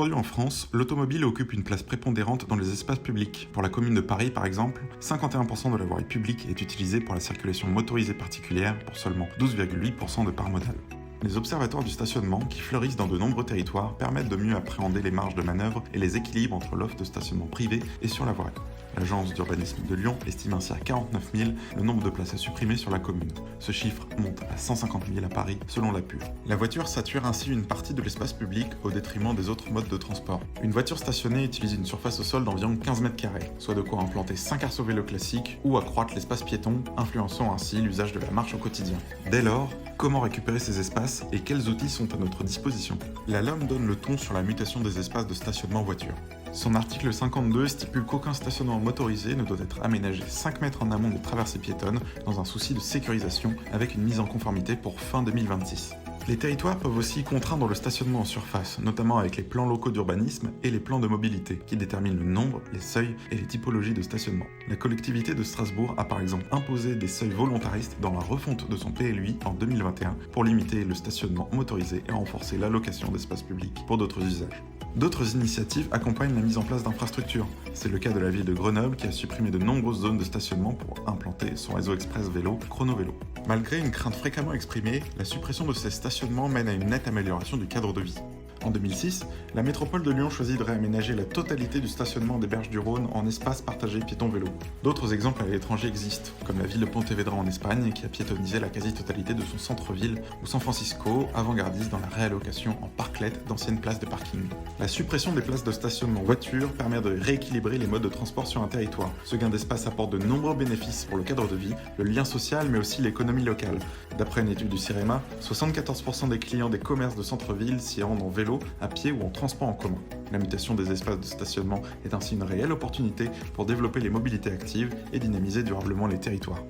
Aujourd'hui en France, l'automobile occupe une place prépondérante dans les espaces publics. Pour la commune de Paris par exemple, 51% de la voirie publique est utilisée pour la circulation motorisée particulière pour seulement 12,8% de part modale. Les observatoires du stationnement, qui fleurissent dans de nombreux territoires, permettent de mieux appréhender les marges de manœuvre et les équilibres entre l'offre de stationnement privé et sur la voirie. L'agence d'urbanisme de Lyon estime ainsi à 49 000 le nombre de places à supprimer sur la commune. Ce chiffre monte à 150 000 à Paris, selon la PUE. La voiture sature ainsi une partie de l'espace public au détriment des autres modes de transport. Une voiture stationnée utilise une surface au sol d'environ 15 mètres carrés, soit de quoi implanter 5 arceaux vélos classiques ou accroître l'espace piéton, influençant ainsi l'usage de la marche au quotidien. Dès lors, comment récupérer ces espaces et quels outils sont à notre disposition? La LOM donne le ton sur la mutation des espaces de stationnement voiture. Son article 52 stipule qu'aucun stationnement motorisé ne doit être aménagé 5 mètres en amont des traversées piétonnes dans un souci de sécurisation avec une mise en conformité pour fin 2026. Les territoires peuvent aussi contraindre le stationnement en surface, notamment avec les plans locaux d'urbanisme et les plans de mobilité, qui déterminent le nombre, les seuils et les typologies de stationnement. La collectivité de Strasbourg a par exemple imposé des seuils volontaristes dans la refonte de son PLUI en 2021 pour limiter le stationnement motorisé et renforcer l'allocation d'espaces publics pour d'autres usages. D'autres initiatives accompagnent la mise en place d'infrastructures. C'est le cas de la ville de Grenoble qui a supprimé de nombreuses zones de stationnement pour implanter son réseau express vélo Chronovélo. Malgré une crainte fréquemment exprimée, la suppression de ces stationnements mène à une nette amélioration du cadre de vie. En 2006, la métropole de Lyon choisit de réaménager la totalité du stationnement des berges du Rhône en espace partagé piéton-vélo. D'autres exemples à l'étranger existent, comme la ville de Pontevedra en Espagne qui a piétonnisé la quasi-totalité de son centre-ville, ou San Francisco, avant-gardiste dans la réallocation en parklet d'anciennes places de parking. La suppression des places de stationnement voiture permet de rééquilibrer les modes de transport sur un territoire. Ce gain d'espace apporte de nombreux bénéfices pour le cadre de vie, le lien social mais aussi l'économie locale. D'après une étude du CIREMA, 74% des clients des commerces de centre-ville s'y rendent en vélo, à pied ou en transport en commun. La mutation des espaces de stationnement est ainsi une réelle opportunité pour développer les mobilités actives et dynamiser durablement les territoires.